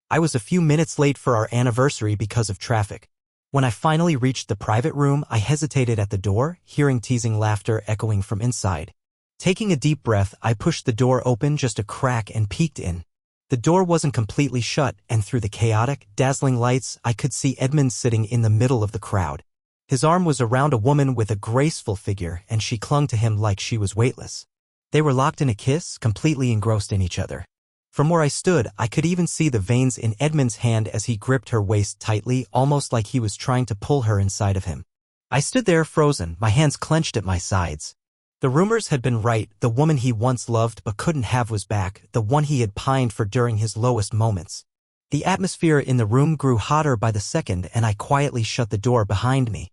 I was a few minutes late for our anniversary because of traffic. When I finally reached the private room, I hesitated at the door, hearing teasing laughter echoing from inside. Taking a deep breath, I pushed the door open just a crack and peeked in. The door wasn't completely shut, and through the chaotic, dazzling lights, I could see Edmund sitting in the middle of the crowd. His arm was around a woman with a graceful figure, and she clung to him like she was weightless. They were locked in a kiss, completely engrossed in each other. From where I stood, I could even see the veins in Edmund's hand as he gripped her waist tightly, almost like he was trying to pull her inside of him. I stood there frozen, my hands clenched at my sides. The rumors had been right. The woman he once loved but couldn't have was back, the one he had pined for during his lowest moments. The atmosphere in the room grew hotter by the second, and I quietly shut the door behind me.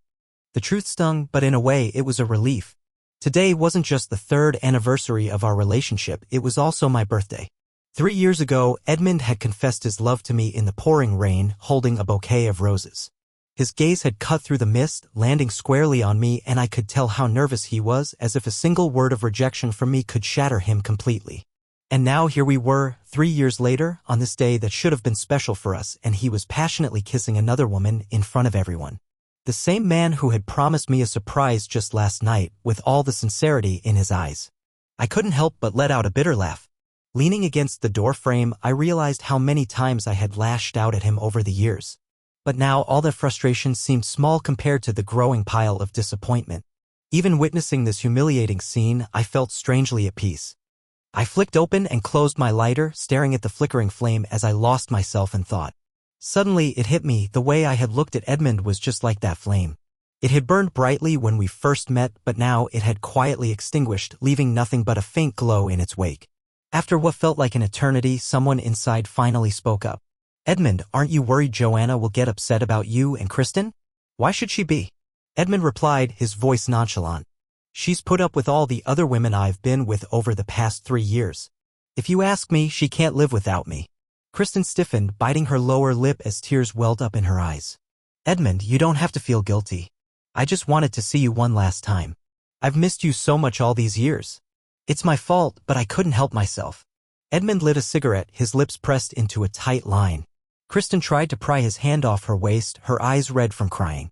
The truth stung, but in a way it was a relief. Today wasn't just the 3rd anniversary of our relationship, it was also my birthday. 3 years ago, Edmund had confessed his love to me in the pouring rain, holding a bouquet of roses. His gaze had cut through the mist, landing squarely on me, and I could tell how nervous he was, as if a single word of rejection from me could shatter him completely. And now here we were, 3 years later, on this day that should have been special for us, and he was passionately kissing another woman in front of everyone. The same man who had promised me a surprise just last night, with all the sincerity in his eyes. I couldn't help but let out a bitter laugh. Leaning against the door frame, I realized how many times I had lashed out at him over the years. But now all that frustration seemed small compared to the growing pile of disappointment. Even witnessing this humiliating scene, I felt strangely at peace. I flicked open and closed my lighter, staring at the flickering flame as I lost myself in thought. Suddenly it hit me, the way I had looked at Edmund was just like that flame. It had burned brightly when we first met, but now it had quietly extinguished, leaving nothing but a faint glow in its wake. After what felt like an eternity, someone inside finally spoke up. "Edmund, aren't you worried Joanna will get upset about you and Kristen?" "Why should she be?" Edmund replied, his voice nonchalant. "She's put up with all the other women I've been with over the past 3 years. If you ask me, she can't live without me." Kristen stiffened, biting her lower lip as tears welled up in her eyes. "Edmund, you don't have to feel guilty. I just wanted to see you one last time. I've missed you so much all these years. It's my fault, but I couldn't help myself." Edmund lit a cigarette, his lips pressed into a tight line. Kristen tried to pry his hand off her waist, her eyes red from crying.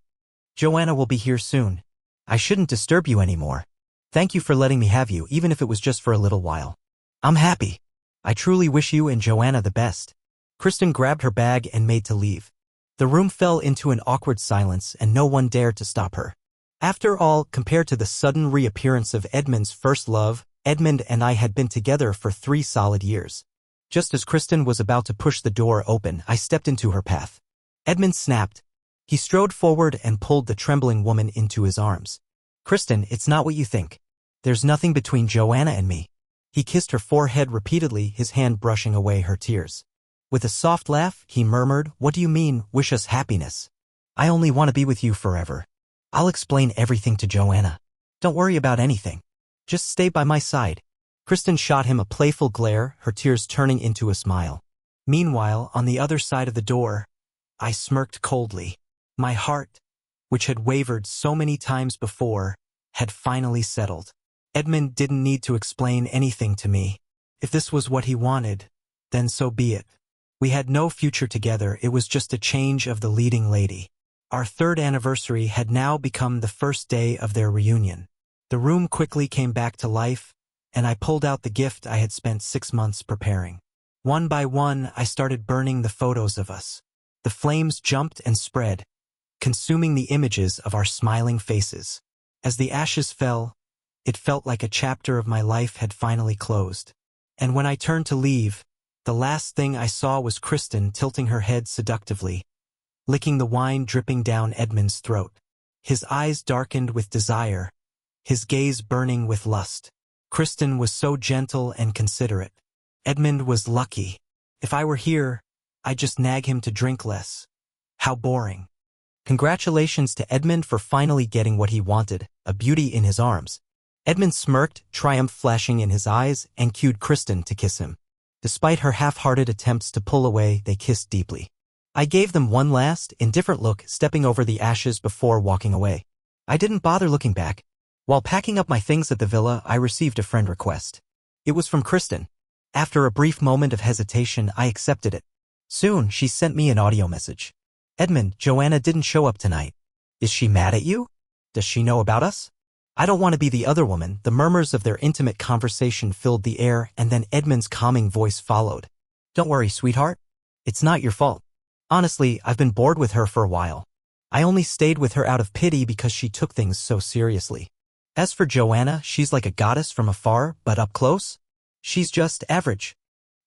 "Joanna will be here soon. I shouldn't disturb you anymore. Thank you for letting me have you, even if it was just for a little while. I'm happy. I truly wish you and Joanna the best." Kristen grabbed her bag and made to leave. The room fell into an awkward silence, and no one dared to stop her. After all, compared to the sudden reappearance of Edmund's first love, Edmund and I had been together for 3 solid years. Just as Kristen was about to push the door open, I stepped into her path. Edmund snapped. He strode forward and pulled the trembling woman into his arms. "Kristen, it's not what you think. There's nothing between Joanna and me." He kissed her forehead repeatedly, his hand brushing away her tears. With a soft laugh, he murmured, "What do you mean, wish us happiness? I only want to be with you forever. I'll explain everything to Joanna. Don't worry about anything. Just stay by my side." Kristen shot him a playful glare, her tears turning into a smile. Meanwhile, on the other side of the door, I smirked coldly. My heart, which had wavered so many times before, had finally settled. Edmund didn't need to explain anything to me. If this was what he wanted, then so be it. We had no future together, it was just a change of the leading lady. Our 3rd anniversary had now become the first day of their reunion. The room quickly came back to life, and I pulled out the gift I had spent 6 months preparing. One by one, I started burning the photos of us. The flames jumped and spread, consuming the images of our smiling faces. As the ashes fell, it felt like a chapter of my life had finally closed. And when I turned to leave, the last thing I saw was Kristen tilting her head seductively, licking the wine dripping down Edmund's throat. His eyes darkened with desire, his gaze burning with lust. Kristen was so gentle and considerate. Edmund was lucky. If I were here, I'd just nag him to drink less. How boring. Congratulations to Edmund for finally getting what he wanted, a beauty in his arms. Edmund smirked, triumph flashing in his eyes, and cued Kristen to kiss him. Despite her half-hearted attempts to pull away, they kissed deeply. I gave them one last, indifferent look, stepping over the ashes before walking away. I didn't bother looking back. While packing up my things at the villa, I received a friend request. It was from Kristen. After a brief moment of hesitation, I accepted it. Soon, she sent me an audio message. Edmund, Joanna didn't show up tonight. Is she mad at you? Does she know about us? I don't want to be the other woman. The murmurs of their intimate conversation filled the air, and then Edmund's calming voice followed. Don't worry, sweetheart. It's not your fault. Honestly, I've been bored with her for a while. I only stayed with her out of pity because she took things so seriously. As for Joanna, she's like a goddess from afar, but up close, she's just average.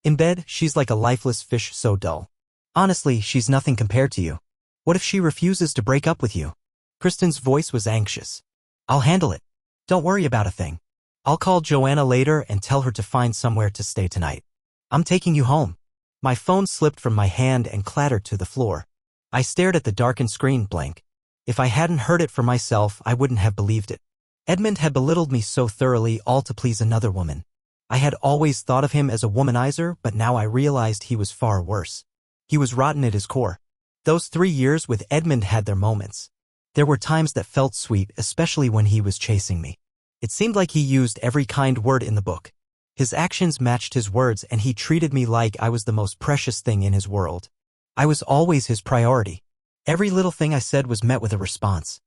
In bed, she's like a lifeless fish, so dull. Honestly, she's nothing compared to you. What if she refuses to break up with you? Kristen's voice was anxious. I'll handle it. Don't worry about a thing. I'll call Joanna later and tell her to find somewhere to stay tonight. I'm taking you home. My phone slipped from my hand and clattered to the floor. I stared at the darkened screen blank. If I hadn't heard it for myself, I wouldn't have believed it. Edmund had belittled me so thoroughly, all to please another woman. I had always thought of him as a womanizer, but now I realized he was far worse. He was rotten at his core. Those 3 years with Edmund had their moments. There were times that felt sweet, especially when he was chasing me. It seemed like he used every kind word in the book. His actions matched his words, and he treated me like I was the most precious thing in his world. I was always his priority. Every little thing I said was met with a response.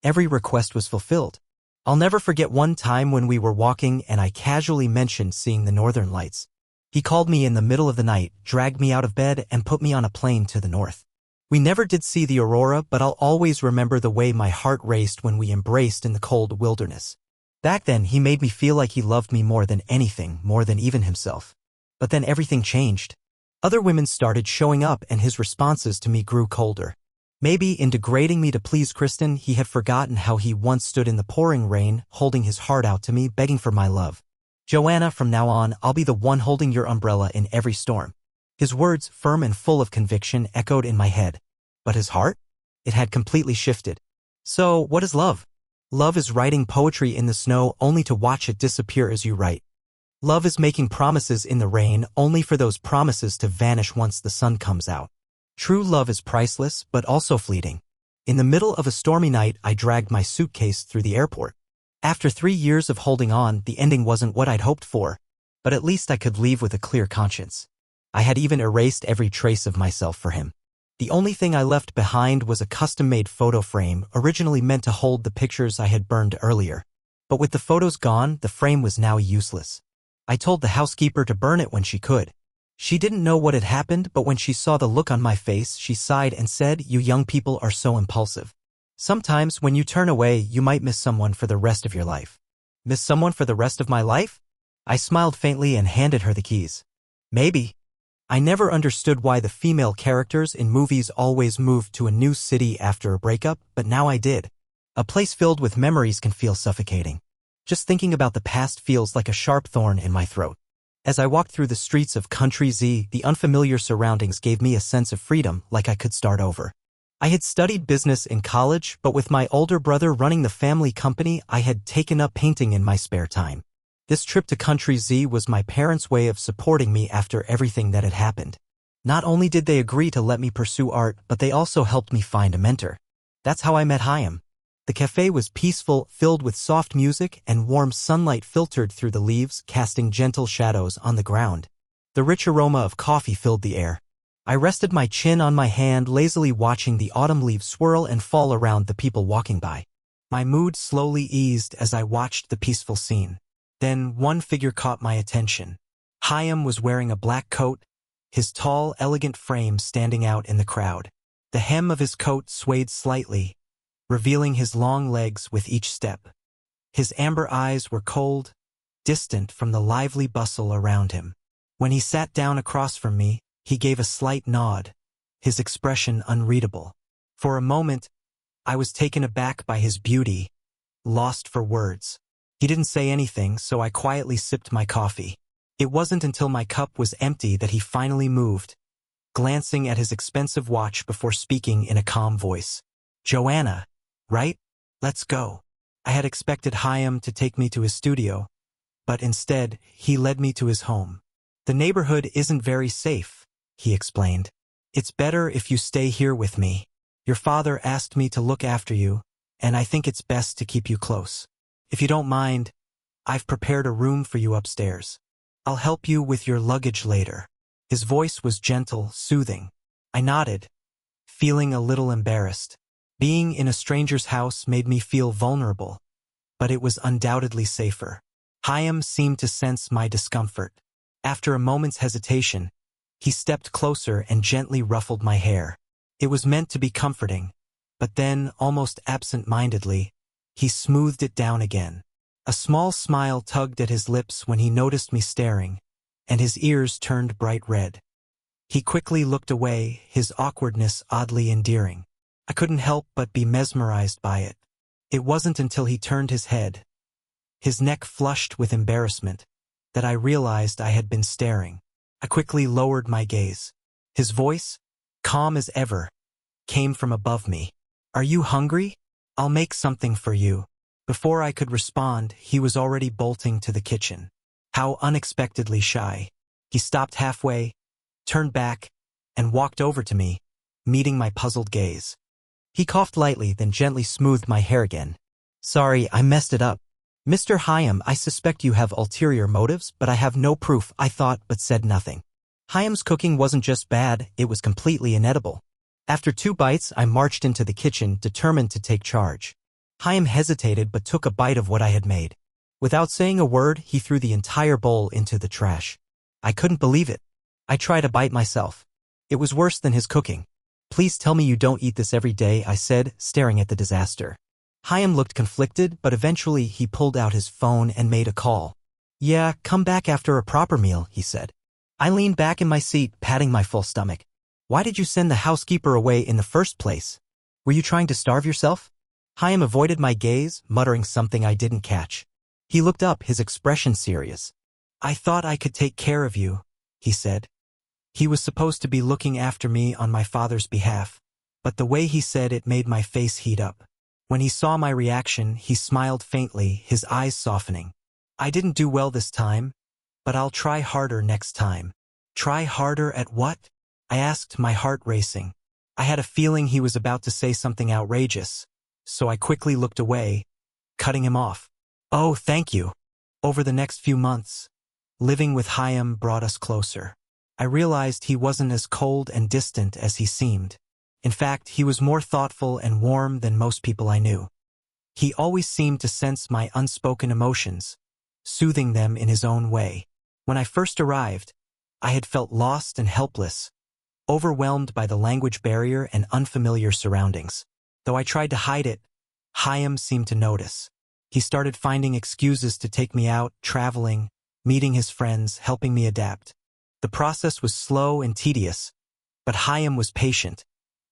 Every request was fulfilled. I'll never forget one time when we were walking and I casually mentioned seeing the northern lights. He called me in the middle of the night, dragged me out of bed, and put me on a plane to the north. We never did see the aurora, but I'll always remember the way my heart raced when we embraced in the cold wilderness. Back then, he made me feel like he loved me more than anything, more than even himself. But then everything changed. Other women started showing up and his responses to me grew colder. Maybe in degrading me to please Kristen, he had forgotten how he once stood in the pouring rain, holding his heart out to me, begging for my love. Joanna, from now on, I'll be the one holding your umbrella in every storm. His words, firm and full of conviction, echoed in my head. But his heart? It had completely shifted. So, what is love? Love is writing poetry in the snow only to watch it disappear as you write. Love is making promises in the rain only for those promises to vanish once the sun comes out. True love is priceless, but also fleeting. In the middle of a stormy night, I dragged my suitcase through the airport. After 3 years of holding on, the ending wasn't what I'd hoped for, but at least I could leave with a clear conscience. I had even erased every trace of myself for him. The only thing I left behind was a custom-made photo frame originally meant to hold the pictures I had burned earlier. But with the photos gone, the frame was now useless. I told the housekeeper to burn it when she could. She didn't know what had happened, but when she saw the look on my face, she sighed and said, "You young people are so impulsive. Sometimes when you turn away, you might miss someone for the rest of your life." Miss someone for the rest of my life? I smiled faintly and handed her the keys. Maybe. I never understood why the female characters in movies always moved to a new city after a breakup, but now I did. A place filled with memories can feel suffocating. Just thinking about the past feels like a sharp thorn in my throat. As I walked through the streets of Country Z, the unfamiliar surroundings gave me a sense of freedom, like I could start over. I had studied business in college, but with my older brother running the family company, I had taken up painting in my spare time. This trip to Country Z was my parents' way of supporting me after everything that had happened. Not only did they agree to let me pursue art, but they also helped me find a mentor. That's how I met Chaim. The cafe was peaceful, filled with soft music, and warm sunlight filtered through the leaves, casting gentle shadows on the ground. The rich aroma of coffee filled the air. I rested my chin on my hand, lazily watching the autumn leaves swirl and fall around the people walking by. My mood slowly eased as I watched the peaceful scene. Then one figure caught my attention. Chaim was wearing a black coat, his tall, elegant frame standing out in the crowd. The hem of his coat swayed slightly, revealing his long legs with each step. His amber eyes were cold, distant from the lively bustle around him. When he sat down across from me, he gave a slight nod, his expression unreadable. For a moment, I was taken aback by his beauty, lost for words. He didn't say anything, so I quietly sipped my coffee. It wasn't until my cup was empty that he finally moved, glancing at his expensive watch before speaking in a calm voice. "Joanna, right? Let's go." I had expected Chaim to take me to his studio, but instead, he led me to his home. "The neighborhood isn't very safe," he explained. "It's better if you stay here with me. Your father asked me to look after you, and I think it's best to keep you close. If you don't mind, I've prepared a room for you upstairs. I'll help you with your luggage later." His voice was gentle, soothing. I nodded, feeling a little embarrassed. Being in a stranger's house made me feel vulnerable, but it was undoubtedly safer. Chaim seemed to sense my discomfort. After a moment's hesitation, he stepped closer and gently ruffled my hair. It was meant to be comforting, but then, almost absent-mindedly, he smoothed it down again. A small smile tugged at his lips when he noticed me staring, and his ears turned bright red. He quickly looked away, his awkwardness oddly endearing. I couldn't help but be mesmerized by it. It wasn't until he turned his head, his neck flushed with embarrassment, that I realized I had been staring. I quickly lowered my gaze. His voice, calm as ever, came from above me. "Are you hungry? I'll make something for you." Before I could respond, he was already bolting to the kitchen. How unexpectedly shy. He stopped halfway, turned back, and walked over to me, meeting my puzzled gaze. He coughed lightly, then gently smoothed my hair again. "Sorry, I messed it up. Mr. Chaim, I suspect you have ulterior motives, but I have no proof," I thought, but said nothing. Chaim's cooking wasn't just bad, it was completely inedible. After 2 bites, I marched into the kitchen, determined to take charge. Chaim hesitated but took a bite of what I had made. Without saying a word, he threw the entire bowl into the trash. I couldn't believe it. I tried a bite myself. It was worse than his cooking. "Please tell me you don't eat this every day," I said, staring at the disaster. Chaim looked conflicted, but eventually he pulled out his phone and made a call. "Yeah, come back after a proper meal," he said. I leaned back in my seat, patting my full stomach. "Why did you send the housekeeper away in the first place? Were you trying to starve yourself?" Chaim avoided my gaze, muttering something I didn't catch. He looked up, his expression serious. "I thought I could take care of you," he said. He was supposed to be looking after me on my father's behalf, but the way he said it made my face heat up. When he saw my reaction, he smiled faintly, his eyes softening. "I didn't do well this time, but I'll try harder next time." "Try harder at what?" I asked, my heart racing. I had a feeling he was about to say something outrageous, so I quickly looked away, cutting him off. "Oh, thank you." Over the next few months, living with Chaim brought us closer. I realized he wasn't as cold and distant as he seemed. In fact, he was more thoughtful and warm than most people I knew. He always seemed to sense my unspoken emotions, soothing them in his own way. When I first arrived, I had felt lost and helpless, overwhelmed by the language barrier and unfamiliar surroundings. Though I tried to hide it, Chaim seemed to notice. He started finding excuses to take me out, traveling, meeting his friends, helping me adapt. The process was slow and tedious, but Chaim was patient,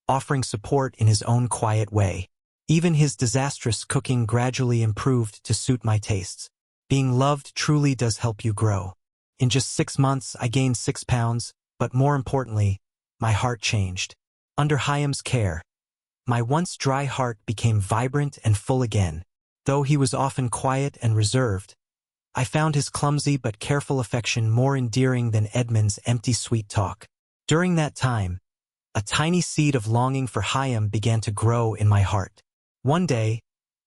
offering support in his own quiet way. Even his disastrous cooking gradually improved to suit my tastes. Being loved truly does help you grow. In just 6 months, I gained 6 pounds, but more importantly, my heart changed. Under Chaim's care, my once dry heart became vibrant and full again. Though he was often quiet and reserved, I found his clumsy but careful affection more endearing than Edmund's empty sweet talk. During that time, a tiny seed of longing for Chaim began to grow in my heart. One day,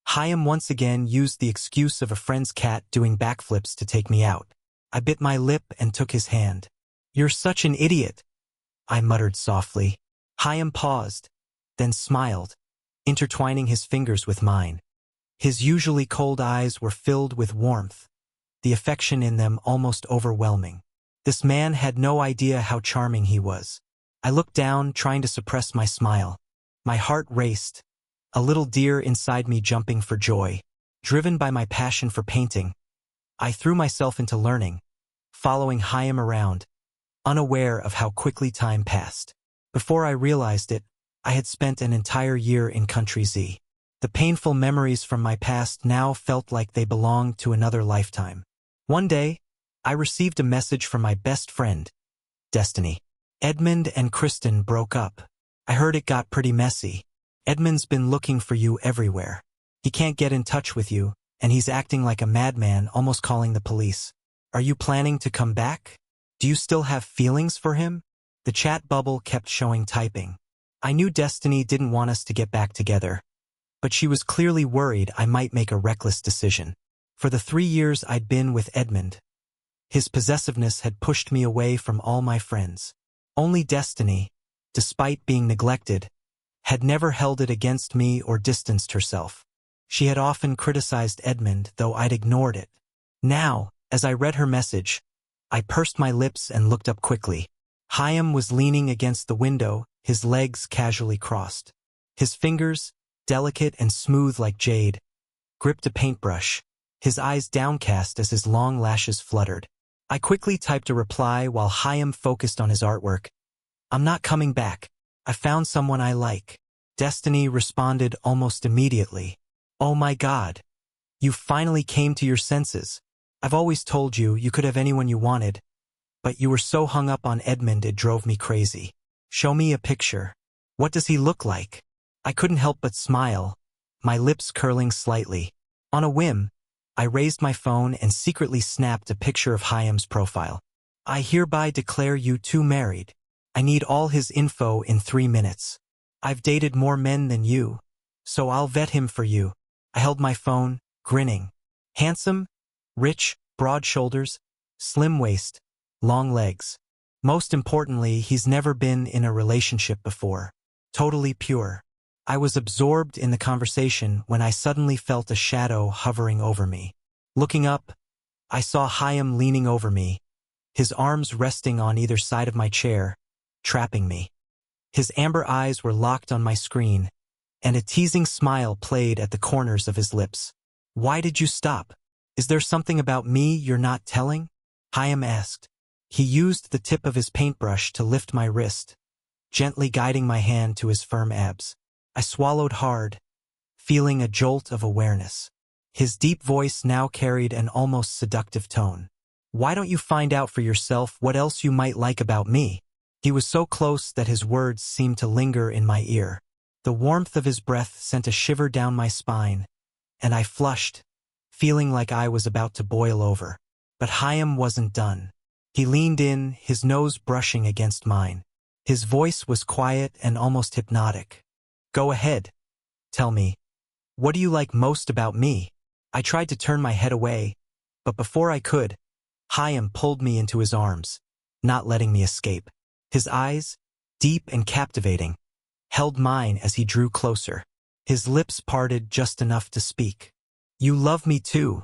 Chaim once again used the excuse of a friend's cat doing backflips to take me out. I bit my lip and took his hand. "You're such an idiot," I muttered softly. Chaim paused, then smiled, intertwining his fingers with mine. His usually cold eyes were filled with warmth, the affection in them almost overwhelming. This man had no idea how charming he was. I looked down, trying to suppress my smile. My heart raced, a little deer inside me jumping for joy. Driven by my passion for painting, I threw myself into learning, following Chaim around, unaware of how quickly time passed. Before I realized it, I had spent an entire year in Country Z. The painful memories from my past now felt like they belonged to another lifetime. One day, I received a message from my best friend, Destiny. "Edmund and Kristen broke up. I heard it got pretty messy. Edmund's been looking for you everywhere. He can't get in touch with you, and he's acting like a madman, almost calling the police. Are you planning to come back? Do you still have feelings for him?" The chat bubble kept showing typing. I knew Destiny didn't want us to get back together, but she was clearly worried I might make a reckless decision. For the 3 years I'd been with Edmund, His possessiveness had pushed me away from all my friends. Only Destiny, despite being neglected, had never held it against me or distanced herself. She had often criticized Edmund, though I'd ignored it. Now, as I read her message, I pursed my lips and looked up quickly. Chaim was leaning against the window, his legs casually crossed. His fingers, delicate and smooth like jade, gripped a paintbrush, his eyes downcast as his long lashes fluttered. I quickly typed a reply while Chaim focused on his artwork. "I'm not coming back. I found someone I like." Destiny responded almost immediately. "Oh my God. You finally came to your senses. I've always told you you could have anyone you wanted, but you were so hung up on Edmund it drove me crazy. Show me a picture. What does he look like?" I couldn't help but smile, my lips curling slightly. On a whim, I raised my phone and secretly snapped a picture of Chaim's profile. "I hereby declare you two married. I need all his info in 3 minutes. I've dated more men than you, so I'll vet him for you." I held my phone, grinning. Handsome, rich, broad shoulders, slim waist, long legs. Most importantly, he's never been in a relationship before. Totally pure. I was absorbed in the conversation when I suddenly felt a shadow hovering over me. Looking up, I saw Chaim leaning over me, his arms resting on either side of my chair, trapping me. His amber eyes were locked on my screen, and a teasing smile played at the corners of his lips. "Why did you stop? Is there something about me you're not telling?" Chaim asked. He used the tip of his paintbrush to lift my wrist, gently guiding my hand to his firm abs. I swallowed hard, feeling a jolt of awareness. His deep voice now carried an almost seductive tone. "Why don't you find out for yourself what else you might like about me?" He was so close that his words seemed to linger in my ear. The warmth of his breath sent a shiver down my spine, and I flushed, feeling like I was about to boil over. But Chaim wasn't done. He leaned in, his nose brushing against mine. His voice was quiet and almost hypnotic. "Go ahead. Tell me. What do you like most about me?" I tried to turn my head away, but before I could, Chaim pulled me into his arms, not letting me escape. His eyes, deep and captivating, held mine as he drew closer. His lips parted just enough to speak. "You love me too,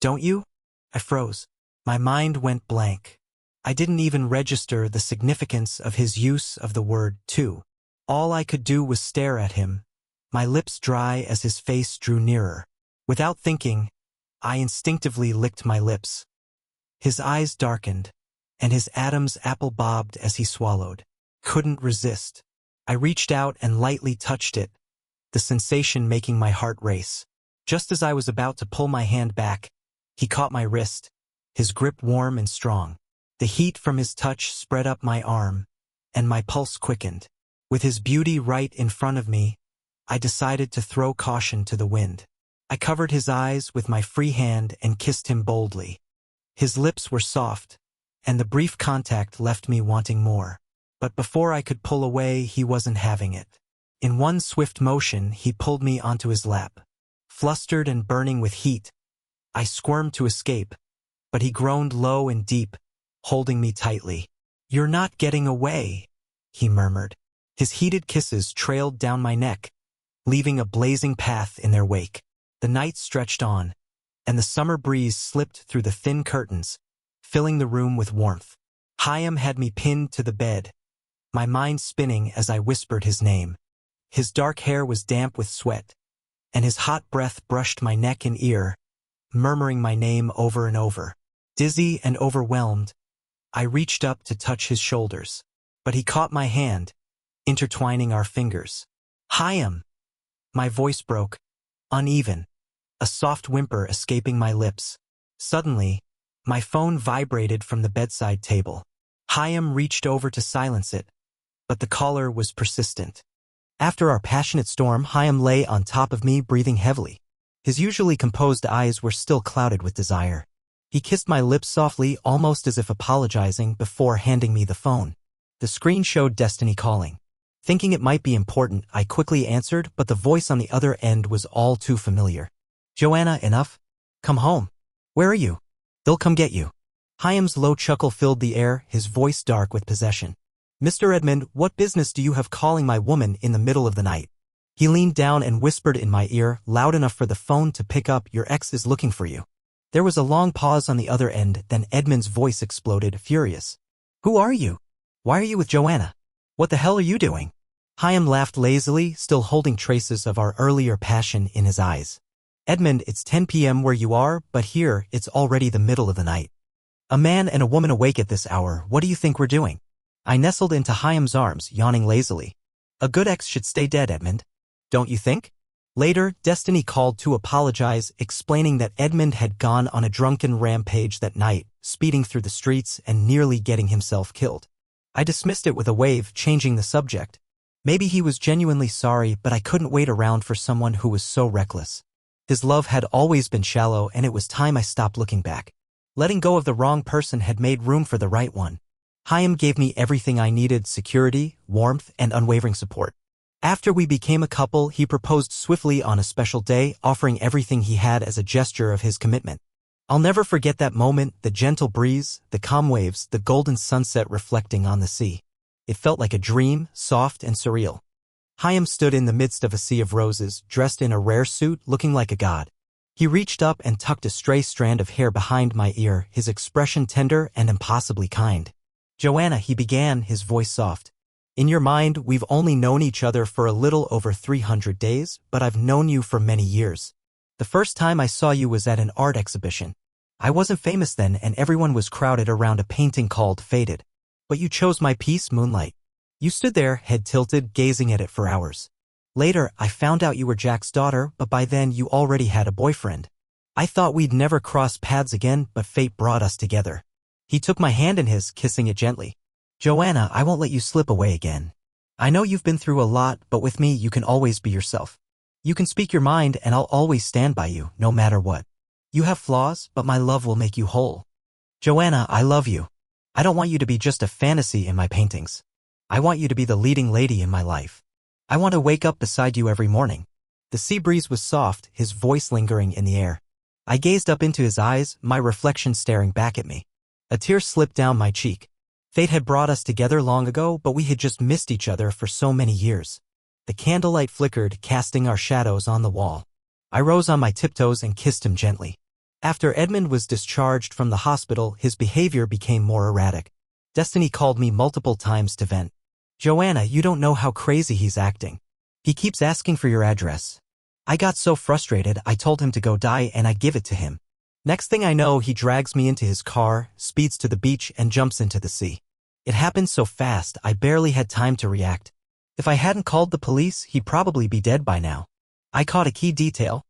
don't you?" I froze. My mind went blank. I didn't even register the significance of his use of the word too. All I could do was stare at him, my lips dry as his face drew nearer. Without thinking, I instinctively licked my lips. His eyes darkened, and his Adam's apple bobbed as he swallowed. Couldn't resist. I reached out and lightly touched it, the sensation making my heart race. Just as I was about to pull my hand back, he caught my wrist, his grip warm and strong. The heat from his touch spread up my arm, and my pulse quickened. With his beauty right in front of me, I decided to throw caution to the wind. I covered his eyes with my free hand and kissed him boldly. His lips were soft, and the brief contact left me wanting more. But before I could pull away, he wasn't having it. In one swift motion, he pulled me onto his lap. Flustered and burning with heat, I squirmed to escape, but he groaned low and deep, holding me tightly. "You're not getting away," he murmured. His heated kisses trailed down my neck, leaving a blazing path in their wake. The night stretched on, and the summer breeze slipped through the thin curtains, filling the room with warmth. Chaim had me pinned to the bed, my mind spinning as I whispered his name. His dark hair was damp with sweat, and his hot breath brushed my neck and ear, murmuring my name over and over. Dizzy and overwhelmed, I reached up to touch his shoulders, but he caught my hand, intertwining our fingers. "Chaim!" My voice broke, uneven, a soft whimper escaping my lips. Suddenly, my phone vibrated from the bedside table. Chaim reached over to silence it, but the caller was persistent. After our passionate storm, Chaim lay on top of me, breathing heavily. His usually composed eyes were still clouded with desire. He kissed my lips softly, almost as if apologizing, before handing me the phone. The screen showed Destiny calling. Thinking it might be important, I quickly answered, but the voice on the other end was all too familiar. "Joanna, enough? Come home. Where are you? They'll come get you." Chaim's low chuckle filled the air, his voice dark with possession. "Mr. Edmund, what business do you have calling my woman in the middle of the night?" He leaned down and whispered in my ear, loud enough for the phone to pick up. "Your ex is looking for you." There was a long pause on the other end, then Edmund's voice exploded, furious. "Who are you? Why are you with Joanna? What the hell are you doing?" Chaim laughed lazily, still holding traces of our earlier passion in his eyes. "Edmund, it's 10 p.m. where you are, but here, it's already the middle of the night. A man and a woman awake at this hour, what do you think we're doing?" I nestled into Chaim's arms, yawning lazily. "A good ex should stay dead, Edmund. Don't you think?" Later, Destiny called to apologize, explaining that Edmund had gone on a drunken rampage that night, speeding through the streets and nearly getting himself killed. I dismissed it with a wave, changing the subject. Maybe he was genuinely sorry, but I couldn't wait around for someone who was so reckless. His love had always been shallow, and it was time I stopped looking back. Letting go of the wrong person had made room for the right one. Chaim gave me everything I needed: security, warmth, and unwavering support. After we became a couple, he proposed swiftly on a special day, offering everything he had as a gesture of his commitment. I'll never forget that moment, the gentle breeze, the calm waves, the golden sunset reflecting on the sea. It felt like a dream, soft and surreal. Chaim stood in the midst of a sea of roses, dressed in a rare suit, looking like a god. He reached up and tucked a stray strand of hair behind my ear, his expression tender and impossibly kind. "Joanna," he began, his voice soft. "In your mind, we've only known each other for a little over 300 days, but I've known you for many years. The first time I saw you was at an art exhibition. I wasn't famous then, and everyone was crowded around a painting called Faded. But you chose my piece, Moonlight. You stood there, head tilted, gazing at it for hours. Later, I found out you were Jack's daughter, but by then you already had a boyfriend. I thought we'd never cross paths again, but fate brought us together." He took my hand in his, kissing it gently. "Joanna, I won't let you slip away again. I know you've been through a lot, but with me you can always be yourself. You can speak your mind and I'll always stand by you, no matter what. You have flaws, but my love will make you whole. Joanna, I love you. I don't want you to be just a fantasy in my paintings. I want you to be the leading lady in my life. I want to wake up beside you every morning." The sea breeze was soft, his voice lingering in the air. I gazed up into his eyes, my reflection staring back at me. A tear slipped down my cheek. Fate had brought us together long ago, but we had just missed each other for so many years. The candlelight flickered, casting our shadows on the wall. I rose on my tiptoes and kissed him gently. After Edmund was discharged from the hospital, his behavior became more erratic. Destiny called me multiple times to vent. "Joanna, you don't know how crazy he's acting. He keeps asking for your address." I got so frustrated, I told him to go die and I'd give it to him. Next thing I know, he drags me into his car, speeds to the beach, and jumps into the sea. It happened so fast, I barely had time to react. If I hadn't called the police, he'd probably be dead by now. I caught a key detail.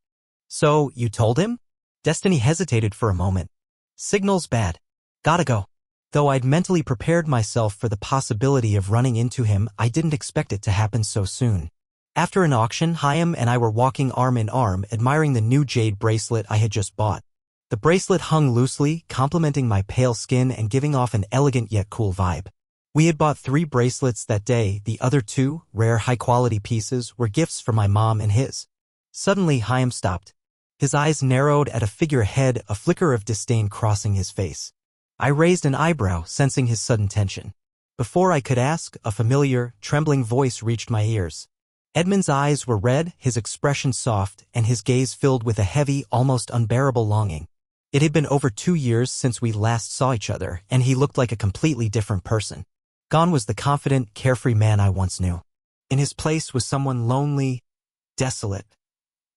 "So, you told him?" Destiny hesitated for a moment. "Signal's bad. Gotta go." Though I'd mentally prepared myself for the possibility of running into him, I didn't expect it to happen so soon. After an auction, Chaim and I were walking arm in arm, admiring the new jade bracelet I had just bought. The bracelet hung loosely, complementing my pale skin and giving off an elegant yet cool vibe. We had bought 3 bracelets that day. The other 2, rare high-quality pieces, were gifts for my mom and his. Suddenly, Chaim stopped. His eyes narrowed at a figure ahead, a flicker of disdain crossing his face. I raised an eyebrow, sensing his sudden tension. Before I could ask, a familiar, trembling voice reached my ears. Edmund's eyes were red, his expression soft, and his gaze filled with a heavy, almost unbearable longing. It had been over 2 years since we last saw each other, and he looked like a completely different person. Gone was the confident, carefree man I once knew. In his place was someone lonely, desolate,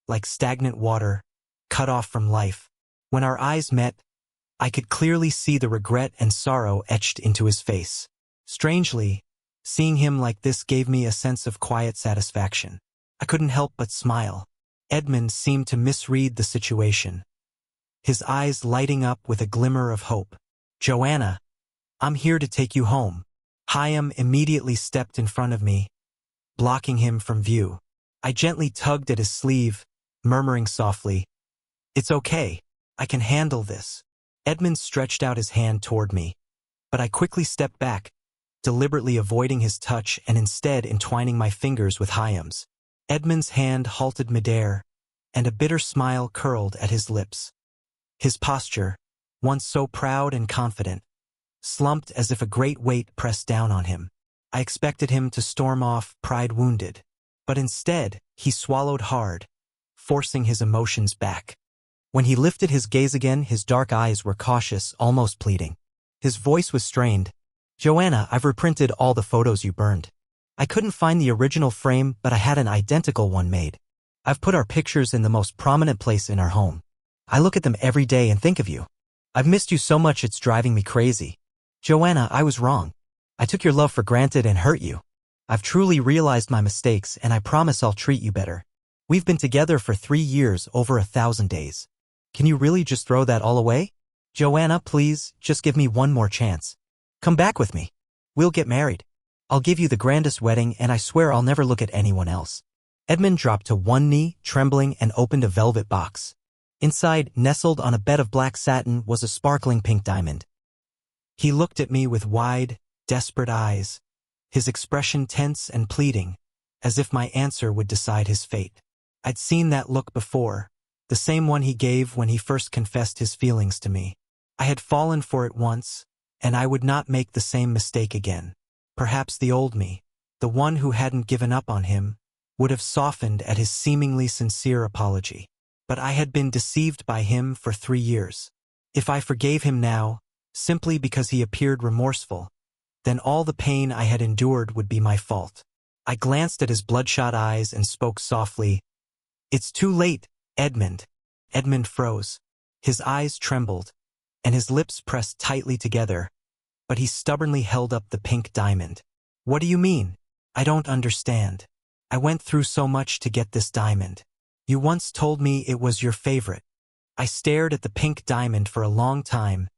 like stagnant water, cut off from life. When our eyes met, I could clearly see the regret and sorrow etched into his face. Strangely, seeing him like this gave me a sense of quiet satisfaction. I couldn't help but smile. Edmund seemed to misread the situation, his eyes lighting up with a glimmer of hope. "Joanna, I'm here to take you home." Chaim immediately stepped in front of me, blocking him from view. I gently tugged at his sleeve, murmuring softly, "It's okay. I can handle this." Edmund stretched out his hand toward me, but I quickly stepped back, deliberately avoiding his touch and instead entwining my fingers with Chaim's. Edmund's hand halted midair, and a bitter smile curled at his lips. His posture, once so proud and confident, slumped as if a great weight pressed down on him. I expected him to storm off, pride wounded, but instead, he swallowed hard, forcing his emotions back. When he lifted his gaze again, his dark eyes were cautious, almost pleading. His voice was strained. "Joanna, I've reprinted all the photos you burned. I couldn't find the original frame, but I had an identical one made. I've put our pictures in the most prominent place in our home. I look at them every day and think of you. I've missed you so much it's driving me crazy. Joanna, I was wrong. I took your love for granted and hurt you. I've truly realized my mistakes and I promise I'll treat you better. We've been together for 3 years, over 1,000 days. Can you really just throw that all away? Joanna, please, just give me one more chance. Come back with me. We'll get married. I'll give you the grandest wedding and I swear I'll never look at anyone else." Edmund dropped to one knee, trembling, and opened a velvet box. Inside, nestled on a bed of black satin, was a sparkling pink diamond. He looked at me with wide, desperate eyes, his expression tense and pleading, as if my answer would decide his fate. I'd seen that look before, the same one he gave when he first confessed his feelings to me. I had fallen for it once, and I would not make the same mistake again. Perhaps the old me, the one who hadn't given up on him, would have softened at his seemingly sincere apology. But I had been deceived by him for 3 years. If I forgave him now, simply because he appeared remorseful, then all the pain I had endured would be my fault. I glanced at his bloodshot eyes and spoke softly. "It's too late, Edmund." Edmund froze. His eyes trembled, and his lips pressed tightly together, but he stubbornly held up the pink diamond. "What do you mean? I don't understand. I went through so much to get this diamond. You once told me it was your favorite." I stared at the pink diamond for a long time,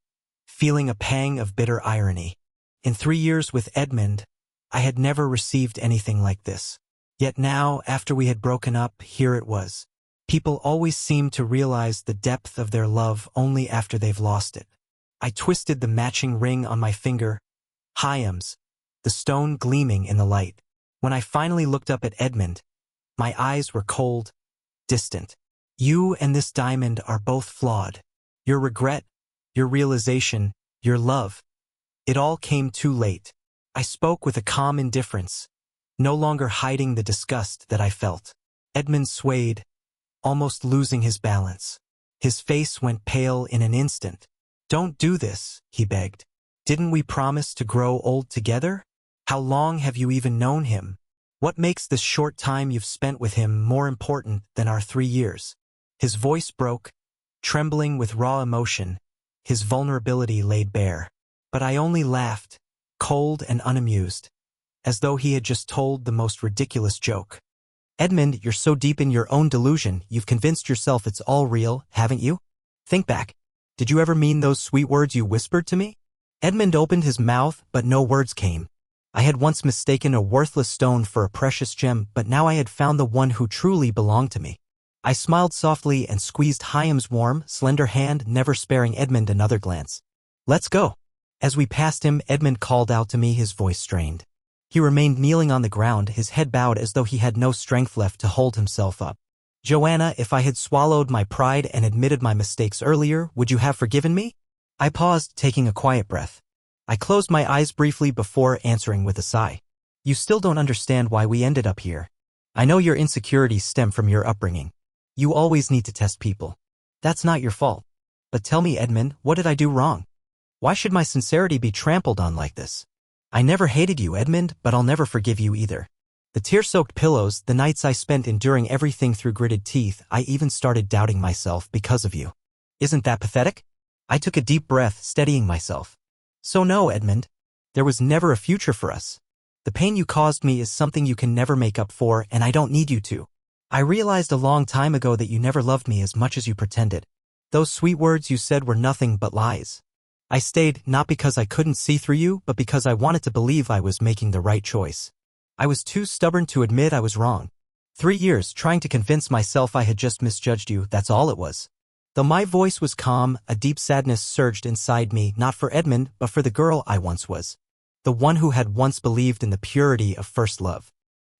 feeling a pang of bitter irony. In 3 years with Edmund, I had never received anything like this. Yet now, after we had broken up, here it was. People always seem to realize the depth of their love only after they've lost it. I twisted the matching ring on my finger. Hyams, the stone gleaming in the light. When I finally looked up at Edmund, my eyes were cold, distant. "You and this diamond are both flawed. Your regret, your realization, your love. It all came too late." I spoke with a calm indifference, no longer hiding the disgust that I felt. Edmund swayed, almost losing his balance. His face went pale in an instant. "Don't do this," he begged. "Didn't we promise to grow old together? How long have you even known him? What makes this short time you've spent with him more important than our 3 years? His voice broke, trembling with raw emotion, his vulnerability laid bare. But I only laughed, cold and unamused, as though he had just told the most ridiculous joke. "Edmund, you're so deep in your own delusion, you've convinced yourself it's all real, haven't you? Think back. Did you ever mean those sweet words you whispered to me?" Edmund opened his mouth, but no words came. I had once mistaken a worthless stone for a precious gem, but now I had found the one who truly belonged to me. I smiled softly and squeezed Hyam's warm, slender hand, never sparing Edmund another glance. "Let's go." As we passed him, Edmund called out to me, his voice strained. He remained kneeling on the ground, his head bowed as though he had no strength left to hold himself up. "Joanna, if I had swallowed my pride and admitted my mistakes earlier, would you have forgiven me?" I paused, taking a quiet breath. I closed my eyes briefly before answering with a sigh. "You still don't understand why we ended up here. I know your insecurities stem from your upbringing. You always need to test people. That's not your fault. But tell me, Edmund, what did I do wrong? Why should my sincerity be trampled on like this? I never hated you, Edmund, but I'll never forgive you either. The tear-soaked pillows, the nights I spent enduring everything through gritted teeth, I even started doubting myself because of you. Isn't that pathetic?" I took a deep breath, steadying myself. "So no, Edmund. There was never a future for us. The pain you caused me is something you can never make up for, and I don't need you to. I realized a long time ago that you never loved me as much as you pretended. Those sweet words you said were nothing but lies. I stayed not because I couldn't see through you, but because I wanted to believe I was making the right choice. I was too stubborn to admit I was wrong. 3 years trying to convince myself I had just misjudged you, that's all it was." Though my voice was calm, a deep sadness surged inside me, not for Edmund, but for the girl I once was. The one who had once believed in the purity of first love.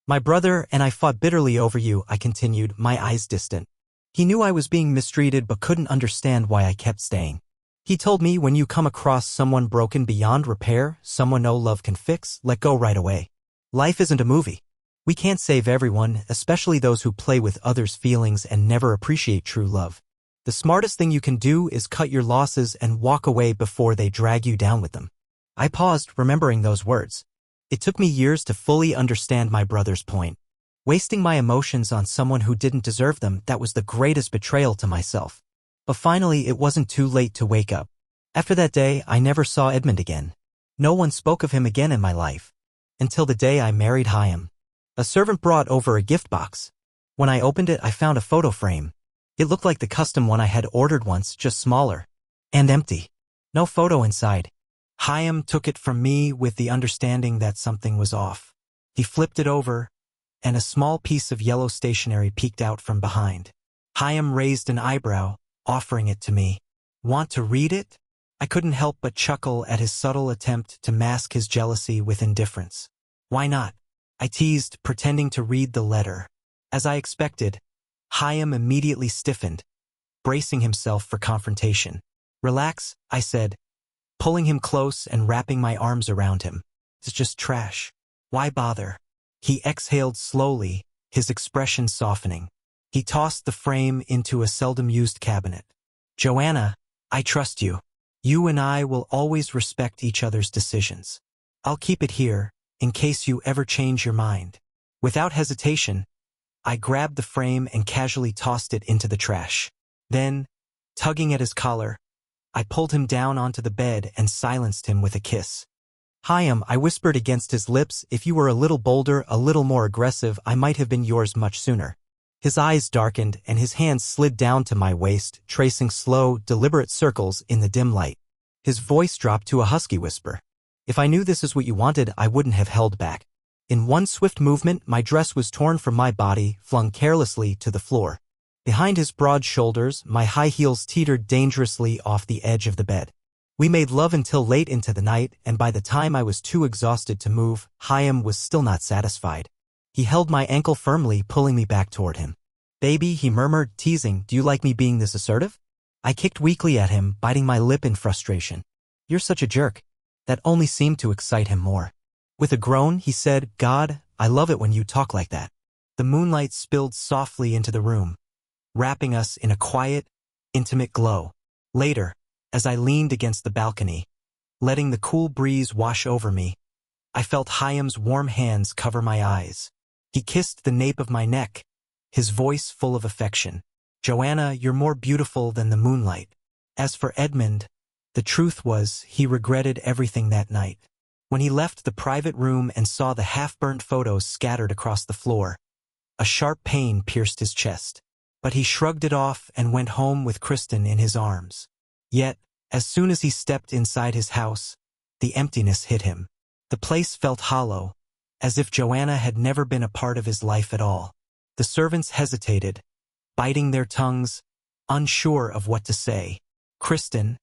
"My brother and I fought bitterly over you," I continued, my eyes distant. "He knew I was being mistreated but couldn't understand why I kept staying. He told me when you come across someone broken beyond repair, someone no love can fix, let go right away. Life isn't a movie. We can't save everyone, especially those who play with others' feelings and never appreciate true love. The smartest thing you can do is cut your losses and walk away before they drag you down with them. I paused, remembering those words. It took me years to fully understand my brother's point. Wasting my emotions on someone who didn't deserve them, that was the greatest betrayal to myself. But finally, it wasn't too late to wake up. After that day, I never saw Edmund again. No one spoke of him again in my life. Until the day I married Chaim. A servant brought over a gift box. When I opened it, I found a photo frame. It looked like the custom one I had ordered once, just smaller. And empty. No photo inside. Chaim took it from me with the understanding that something was off. He flipped it over, and a small piece of yellow stationery peeked out from behind. Chaim raised an eyebrow, offering it to me. Want to read it? I couldn't help but chuckle at his subtle attempt to mask his jealousy with indifference. Why not? I teased, pretending to read the letter. As I expected, Chaim immediately stiffened, bracing himself for confrontation. Relax, I said, pulling him close and wrapping my arms around him. It's just trash. Why bother? He exhaled slowly, his expression softening. He tossed the frame into a seldom-used cabinet. Joanna, I trust you. You and I will always respect each other's decisions. I'll keep it here, in case you ever change your mind. Without hesitation, I grabbed the frame and casually tossed it into the trash. Then, tugging at his collar, I pulled him down onto the bed and silenced him with a kiss. Chaim, I whispered against his lips, if you were a little bolder, a little more aggressive, I might have been yours much sooner. His eyes darkened and his hands slid down to my waist, tracing slow, deliberate circles in the dim light. His voice dropped to a husky whisper. If I knew this is what you wanted, I wouldn't have held back. In one swift movement, my dress was torn from my body, flung carelessly to the floor. Behind his broad shoulders, my high heels teetered dangerously off the edge of the bed. We made love until late into the night, and by the time I was too exhausted to move, Chaim was still not satisfied. He held my ankle firmly, pulling me back toward him. Baby, he murmured, teasing, do you like me being this assertive? I kicked weakly at him, biting my lip in frustration. You're such a jerk. That only seemed to excite him more. With a groan, he said, God, I love it when you talk like that. The moonlight spilled softly into the room, wrapping us in a quiet, intimate glow. Later, as I leaned against the balcony, letting the cool breeze wash over me, I felt Chaim's warm hands cover my eyes. He kissed the nape of my neck, his voice full of affection. Joanna, you're more beautiful than the moonlight. As for Edmund, the truth was he regretted everything that night. When he left the private room and saw the half-burnt photos scattered across the floor, a sharp pain pierced his chest. But he shrugged it off and went home with Kristen in his arms. Yet, as soon as he stepped inside his house, the emptiness hit him. The place felt hollow, as if Joanna had never been a part of his life at all. The servants hesitated, biting their tongues, unsure of what to say. Kristen,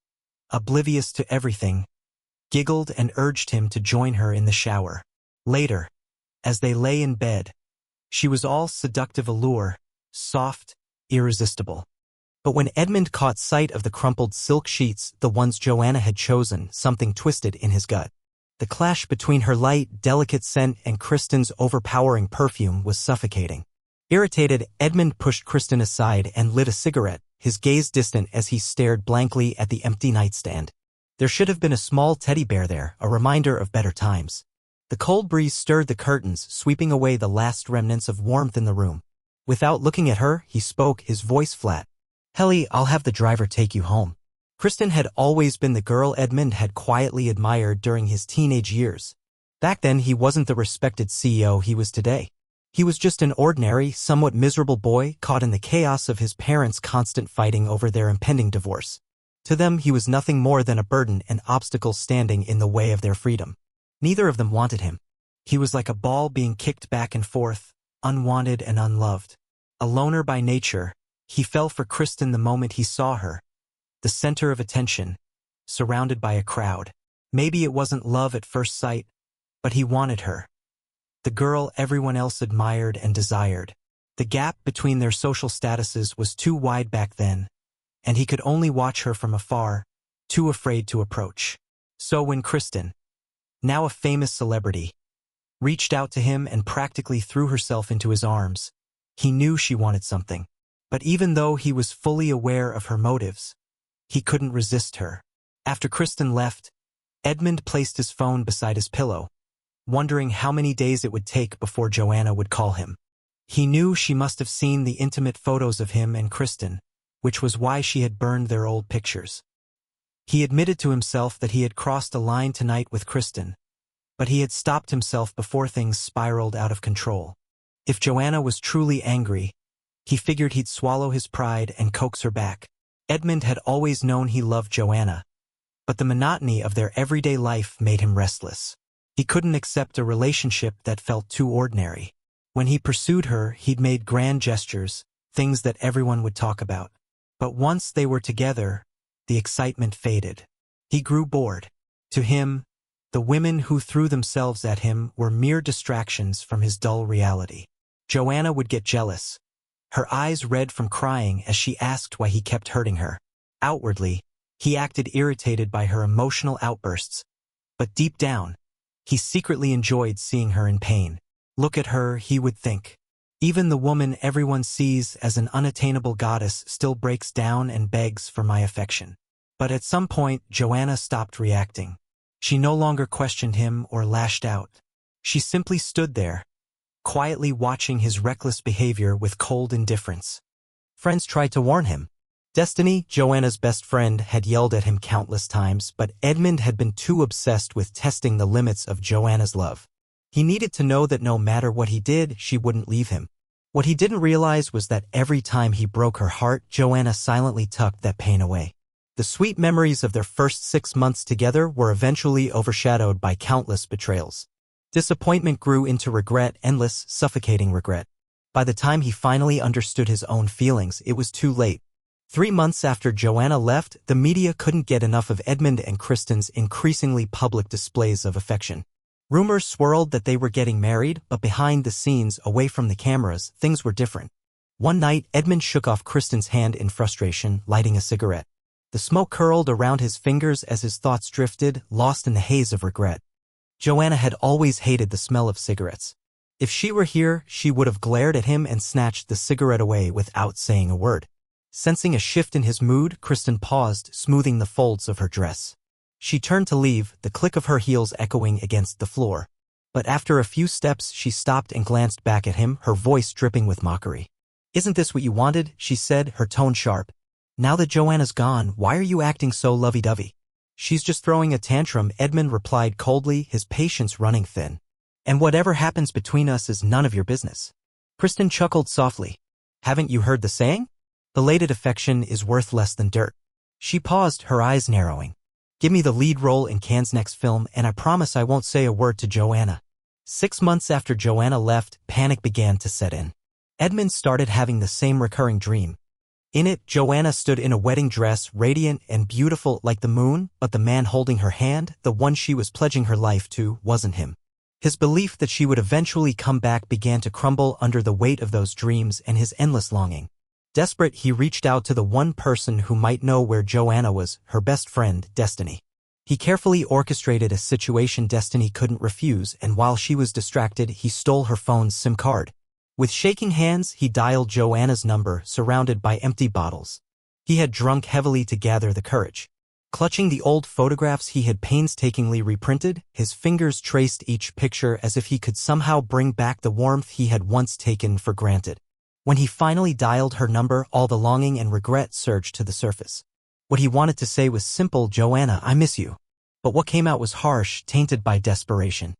oblivious to everything, giggled and urged him to join her in the shower. Later, as they lay in bed, she was all seductive allure, soft, irresistible. But when Edmund caught sight of the crumpled silk sheets, the ones Joanna had chosen, something twisted in his gut. The clash between her light, delicate scent and Kristen's overpowering perfume was suffocating. Irritated, Edmund pushed Kristen aside and lit a cigarette, his gaze distant as he stared blankly at the empty nightstand. There should have been a small teddy bear there, a reminder of better times. The cold breeze stirred the curtains, sweeping away the last remnants of warmth in the room. Without looking at her, he spoke, his voice flat. Helly, I'll have the driver take you home. Kristen had always been the girl Edmund had quietly admired during his teenage years. Back then, he wasn't the respected CEO he was today. He was just an ordinary, somewhat miserable boy caught in the chaos of his parents' constant fighting over their impending divorce. To them, he was nothing more than a burden and obstacle standing in the way of their freedom. Neither of them wanted him. He was like a ball being kicked back and forth, unwanted and unloved. A loner by nature, he fell for Kristen the moment he saw her, the center of attention, surrounded by a crowd. Maybe it wasn't love at first sight, but he wanted her. The girl everyone else admired and desired. The gap between their social statuses was too wide back then, and he could only watch her from afar, too afraid to approach. So when Kristen, now a famous celebrity, reached out to him and practically threw herself into his arms, he knew she wanted something. But even though he was fully aware of her motives, he couldn't resist her. After Kristen left, Edmund placed his phone beside his pillow, wondering how many days it would take before Joanna would call him. He knew she must have seen the intimate photos of him and Kristen, which was why she had burned their old pictures. He admitted to himself that he had crossed a line tonight with Kristen, but he had stopped himself before things spiraled out of control. If Joanna was truly angry, he figured he'd swallow his pride and coax her back. Edmund had always known he loved Joanna, but the monotony of their everyday life made him restless. He couldn't accept a relationship that felt too ordinary. When he pursued her, he'd made grand gestures, things that everyone would talk about. But once they were together, the excitement faded. He grew bored. To him, the women who threw themselves at him were mere distractions from his dull reality. Joanna would get jealous, her eyes red from crying as she asked why he kept hurting her. Outwardly, he acted irritated by her emotional outbursts, but deep down, he secretly enjoyed seeing her in pain. Look at her, he would think. Even the woman everyone sees as an unattainable goddess still breaks down and begs for my affection. But at some point, Joanna stopped reacting. She no longer questioned him or lashed out. She simply stood there, quietly watching his reckless behavior with cold indifference. Friends tried to warn him. Destiny, Joanna's best friend, had yelled at him countless times, but Edmund had been too obsessed with testing the limits of Joanna's love. He needed to know that no matter what he did, she wouldn't leave him. What he didn't realize was that every time he broke her heart, Joanna silently tucked that pain away. The sweet memories of their first 6 months together were eventually overshadowed by countless betrayals. Disappointment grew into regret, endless, suffocating regret. By the time he finally understood his own feelings, it was too late. 3 months after Joanna left, the media couldn't get enough of Edmund and Kristen's increasingly public displays of affection. Rumors swirled that they were getting married, but behind the scenes, away from the cameras, things were different. One night, Edmund shook off Kristen's hand in frustration, lighting a cigarette. The smoke curled around his fingers as his thoughts drifted, lost in the haze of regret. Joanna had always hated the smell of cigarettes. If she were here, she would have glared at him and snatched the cigarette away without saying a word. Sensing a shift in his mood, Kristen paused, smoothing the folds of her dress. She turned to leave, the click of her heels echoing against the floor. But after a few steps, she stopped and glanced back at him, her voice dripping with mockery. "Isn't this what you wanted?" she said, her tone sharp. "Now that Joanna's gone, why are you acting so lovey-dovey?" "She's just throwing a tantrum," Edmund replied coldly, his patience running thin. "And whatever happens between us is none of your business." Kristen chuckled softly. "Haven't you heard the saying? Belated affection is worth less than dirt." She paused, her eyes narrowing. "Give me the lead role in Cannes' next film, and I promise I won't say a word to Joanna." 6 months after Joanna left, panic began to set in. Edmund started having the same recurring dream. In it, Joanna stood in a wedding dress, radiant and beautiful like the moon, but the man holding her hand, the one she was pledging her life to, wasn't him. His belief that she would eventually come back began to crumble under the weight of those dreams and his endless longing. Desperate, he reached out to the one person who might know where Joanna was, her best friend, Destiny. He carefully orchestrated a situation Destiny couldn't refuse, and while she was distracted, he stole her phone's SIM card. With shaking hands, he dialed Joanna's number, surrounded by empty bottles. He had drunk heavily to gather the courage. Clutching the old photographs he had painstakingly reprinted, his fingers traced each picture as if he could somehow bring back the warmth he had once taken for granted. When he finally dialed her number, all the longing and regret surged to the surface. What he wanted to say was simple: "Joanna, I miss you." But what came out was harsh, tainted by desperation.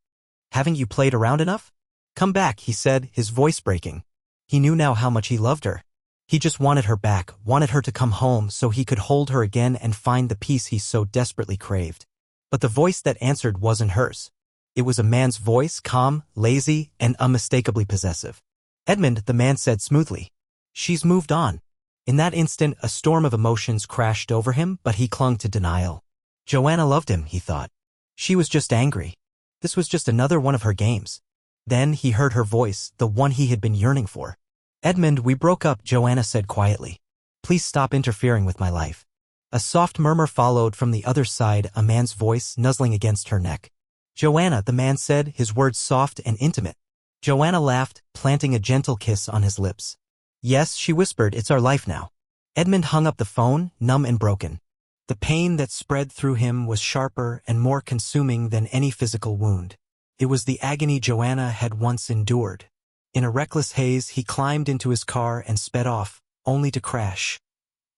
"Haven't you played around enough? Come back," he said, his voice breaking. He knew now how much he loved her. He just wanted her back, wanted her to come home so he could hold her again and find the peace he so desperately craved. But the voice that answered wasn't hers. It was a man's voice, calm, lazy, and unmistakably possessive. "Edmund," the man said smoothly. "She's moved on." In that instant, a storm of emotions crashed over him, but he clung to denial. Joanna loved him, he thought. She was just angry. This was just another one of her games. Then he heard her voice, the one he had been yearning for. "Edmund, we broke up," Joanna said quietly. "Please stop interfering with my life." A soft murmur followed from the other side, a man's voice nuzzling against her neck. "Joanna," the man said, his words soft and intimate. Joanna laughed, planting a gentle kiss on his lips. "Yes," she whispered, "it's our life now." Edmund hung up the phone, numb and broken. The pain that spread through him was sharper and more consuming than any physical wound. It was the agony Joanna had once endured. In a reckless haze, he climbed into his car and sped off, only to crash,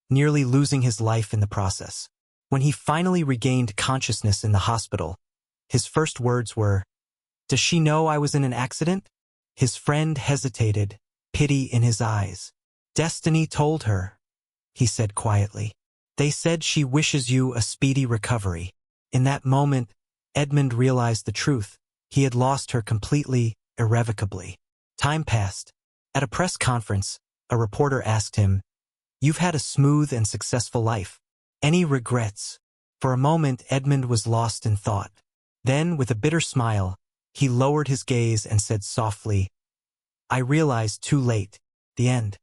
nearly losing his life in the process. When he finally regained consciousness in the hospital, his first words were, "Does she know I was in an accident?" His friend hesitated, pity in his eyes. "Destiny told her," he said quietly. "They said she wishes you a speedy recovery." In that moment, Edmund realized the truth. He had lost her completely, irrevocably. Time passed. At a press conference, a reporter asked him, "You've had a smooth and successful life. Any regrets?" For a moment, Edmund was lost in thought. Then, with a bitter smile, he lowered his gaze and said softly, "I realized too late. The end."